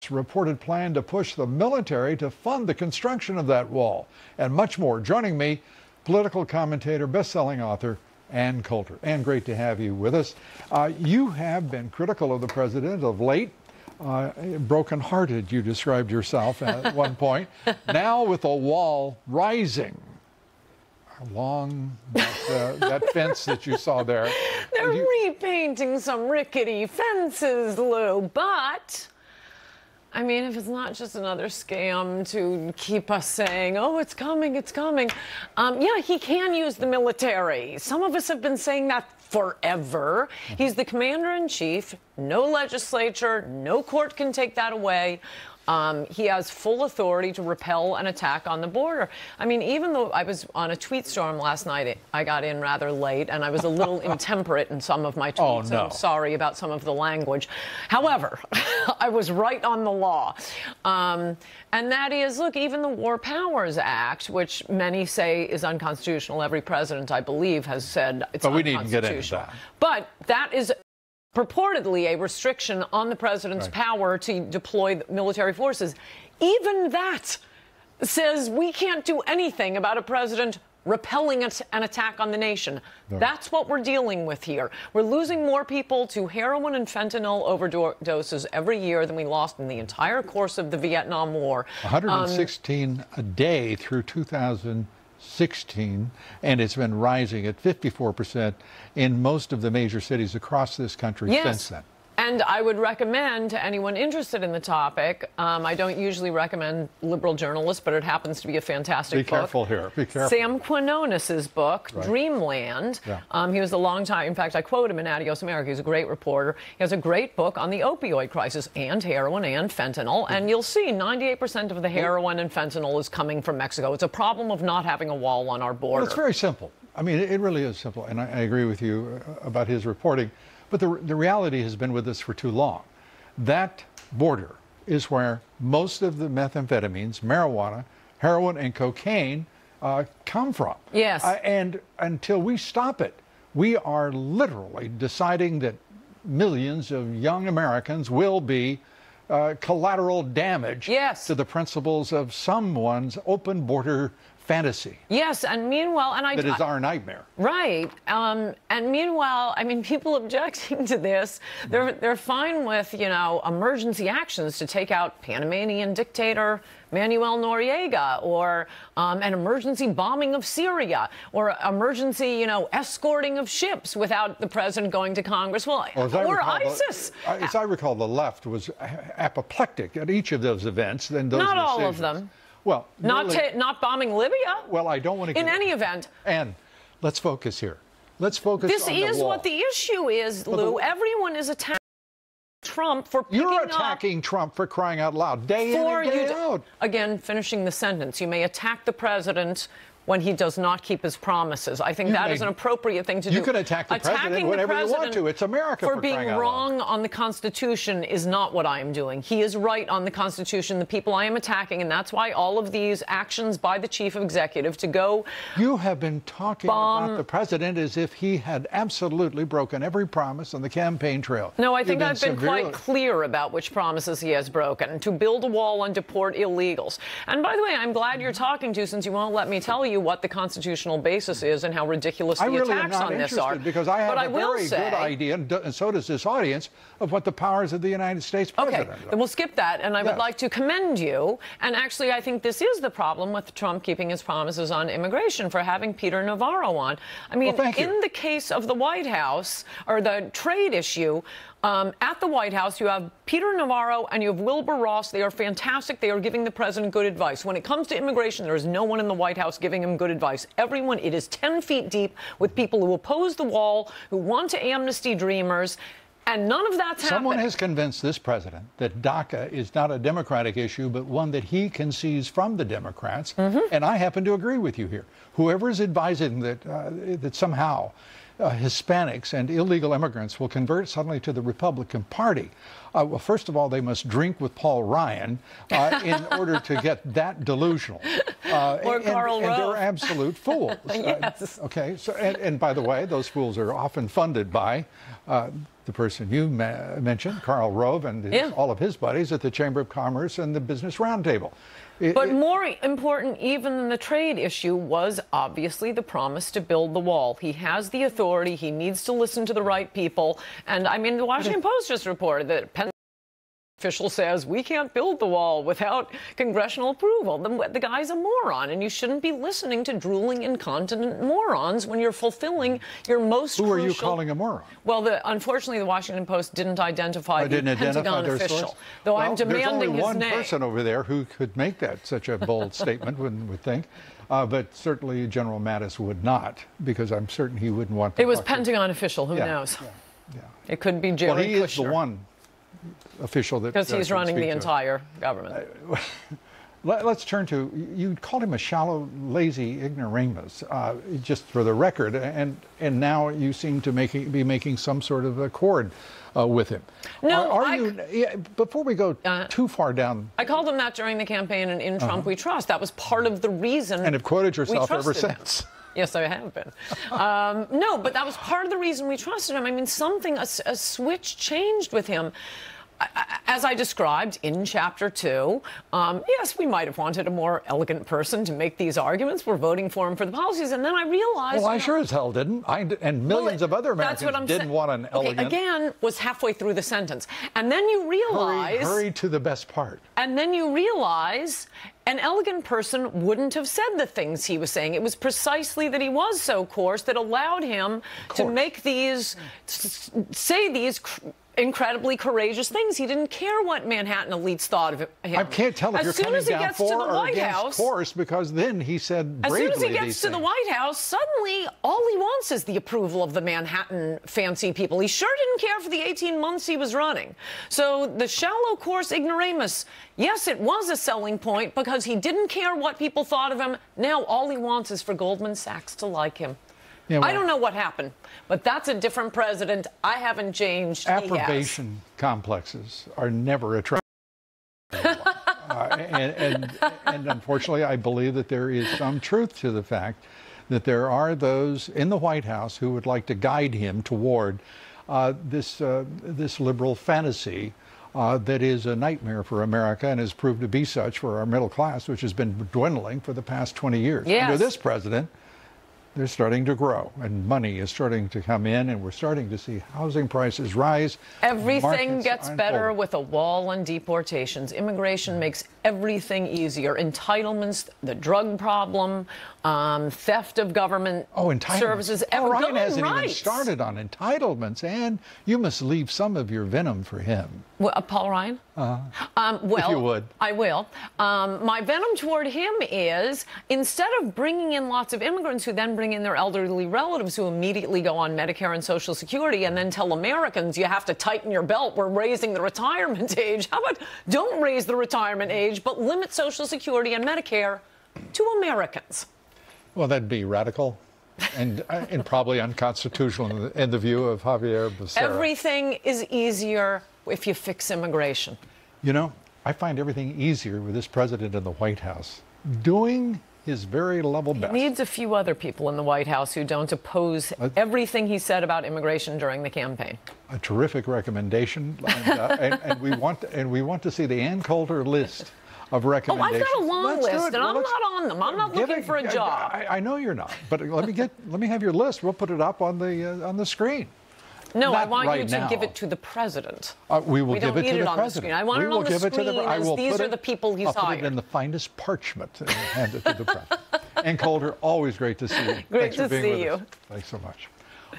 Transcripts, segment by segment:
Trump's reported plan to push the military to fund the construction of that wall, and much more. Joining me, political commentator, best-selling author, Ann Coulter. Ann, great to have you with us. You have been critical of the president of late. Broken-hearted, you described yourself at one point. Now with a wall rising along that fence that you saw there. They're repainting some rickety fences, Lou, but I mean, if it's not just another scam to keep us saying, oh, it's coming, it's coming. Yeah, he can use the military. Some of us have been saying that forever. He's the commander-in-chief. No legislature, no court can take that away. He has full authority to repel an attack on the border. I mean, even though I was on a tweet storm last night, I got in rather late, and I was a little intemperate in some of my tweets. Oh, no. I'm sorry about some of the language. However, I was right on the law. And that is, look, even the War Powers Act, which many say is unconstitutional, every president, I believe, has said it's unconstitutional. But we needn't get into that. But that is purportedly a restriction on the president's power to deploy military forces. Even that says we can't do anything about a president repelling an attack on the nation. That's what we're dealing with here. We're losing more people to heroin and fentanyl overdoses every year than we lost in the entire course of the Vietnam War. 116 a day through 2016, and it's been rising at 54% in most of the major cities across this country since then. And I would recommend to anyone interested in the topic, I don't usually recommend liberal journalists, but it happens to be a fantastic book. Be careful here. Be careful. Sam Quinones's book, Dreamland. He was a long time, in fact, I quote him in Adios America. He's a great reporter. He has a great book on the opioid crisis and heroin and fentanyl. And you'll see 98% of the heroin and fentanyl is coming from Mexico. It's a problem of not having a wall on our border. Well, it's very simple. I mean, it really is simple. And I agree with you about his reporting. But the reality has been with us for too long. That border is where most of the methamphetamines, marijuana, heroin, and cocaine come from. Yes. And until we stop it, we are literally deciding that millions of young Americans will be collateral damage to the principles of someone's open border fantasy. Yes, and meanwhile, that is our nightmare. Right, and meanwhile, I mean, people objecting to this, they're fine with, you know, emergency actions to take out Panamanian dictator Manuel Noriega, or an emergency bombing of Syria, or emergency, you know, escorting of ships without the president going to Congress. Well, or ISIS. As I recall, the left was apoplectic at each of those events. Then those Not decisions. all of them. Well, not bombing Libya. Well, I don't want to. In any event. And let's focus here. Let's focus. This on the is wall. what the issue is, Lou. Everyone is attacking Trump for picking You're attacking Trump for crying out loud, day in and day out. Again, finishing the sentence. You may attack the president when he does not keep his promises. I think that is an appropriate thing to do. You can attack the president whenever you want to. It's America for being wrong on the Constitution is not what I am doing. He is right on the Constitution, the people I am attacking, and that's why all of these actions by the chief executive to go You have been talking about the president as if he had absolutely broken every promise on the campaign trail. No, I think I've been quite clear about which promises he has broken. To build a wall and deport illegals. And by the way, I'm glad you're talking to, since you won't let me tell you what the constitutional basis is and how ridiculous the attacks on this are. Because I have a very good idea, and so does this audience, of what the powers of the United States president are. Okay, then we'll skip that, and I would like to commend you. And actually, I think this is the problem with Trump keeping his promises on immigration, for having Peter Navarro on. I mean, in the case of the White House, or the trade issue, at the White House, you have Peter Navarro and you have Wilbur Ross. They are fantastic. They are giving the president good advice. When it comes to immigration, there is no one in the White House giving him good advice. Everyone, it is 10 feet deep with people who oppose the wall, who want to amnesty dreamers, and none of that's happening. Someone has convinced this president that DACA is not a Democratic issue, but one that he concedes from the Democrats. And I happen to agree with you here. Whoever is advising that somehow Hispanics and illegal immigrants will convert suddenly to the Republican Party. Well, first of all, they must drink with Paul Ryan in order to get that delusional. Or Karl Rove. And they're absolute fools. Yes. Okay. So, and by the way, those fools are often funded by the the person you mentioned, Karl Rove, and all of his buddies at the Chamber of Commerce and the Business Roundtable. But more important even than the trade issue was obviously the promise to build the wall. He has the authority. He needs to listen to the right people. And I mean, the Washington Post just reported that official says we can't build the wall without congressional approval. The guy's a moron, and you shouldn't be listening to drooling, incontinent morons when you're fulfilling your most crucial... Who are you calling a moron? Well, unfortunately, the Washington Post didn't identify the Pentagon official, though I'm demanding his name. There's only one person over there who could make that such a bold statement, one would think. But certainly General Mattis would not, because I'm certain he wouldn't want to... It was Pentagon official, who knows? Yeah. It could be Jerry Kushner. Well, he is the one official that... Because he's running the entire government. Let's turn to, you called him a shallow, lazy ignoramus, just for the record, and now you seem to be making some sort of accord with him. No, before we go too far down... I called him that during the campaign, and in Trump we trust. That was part of the reason. And have quoted yourself ever since. Yes, I have been. No, but that was part of the reason we trusted him. I mean, a switch changed with him. As I described in Chapter 2, yes, we might have wanted a more elegant person to make these arguments. We're voting for him for the policies. And then I realized... Well, I sure as hell didn't. And millions of other Americans didn't want an elegant... Again, was halfway through the sentence. And then you realize... Hurry to the best part. And then you realize... An elegant person wouldn't have said the things he was saying. It was precisely that he was so coarse that allowed him to make say these incredibly courageous things. He didn't care what Manhattan elites thought of him. I can't tell if you're coming down for or against coarse, because then he said bravely as soon as he gets to the White House, suddenly all he wants is the approval of the Manhattan fancy people. He sure didn't care for the 18 months he was running. So the shallow, coarse ignoramus, yes, it was a selling point because he didn't care what people thought of him. Now all he wants is for Goldman Sachs to like him. Yeah, well, I don't know what happened, but that's a different president. I haven't changed. Approbation complexes are never attractive. and unfortunately, I believe that there is some truth to the fact that there are those in the White House who would like to guide him toward this liberal fantasy that is a nightmare for America and has proved to be such for our middle class, which has been dwindling for the past 20 years. Yes. Under this president, they're starting to grow, and money is starting to come in, and we're starting to see housing prices rise. Everything gets better with a wall and deportations. Immigration makes everything easier. Entitlements, the drug problem, theft of government services. Paul Ryan hasn't even started on entitlements, and you must leave some of your venom for him. Well, Paul Ryan? Well, if you would. I will. My venom toward him is, instead of bringing in lots of immigrants who then bring in their elderly relatives who immediately go on Medicare and Social Security and then tell Americans you have to tighten your belt, we're raising the retirement age. How about don't raise the retirement age, but limit Social Security and Medicare to Americans? Well, that'd be radical and probably unconstitutional in the view of Javier Becerra. Everything is easier if you fix immigration. You know, I find everything easier with this president in the White House doing his very level best. He needs a few other people in the White House who don't oppose everything he said about immigration during the campaign. A terrific recommendation, and we want to see the Ann Coulter list of recommendations. Oh, I've got a long list, and I'm not on them. I'm not looking for a job. I know you're not, but let me have your list. We'll put it up on the screen. No, I want you to give it to the president. We will give it to the president. We don't need it on the screen. I want it on the screen as these are the people he's hired. I'll put it in the finest parchment and hand it to the president. Ann Coulter, always great to see you. Great to see you. Thanks so much.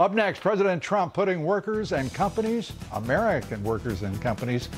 Up next, President Trump putting workers and companies, American workers and companies,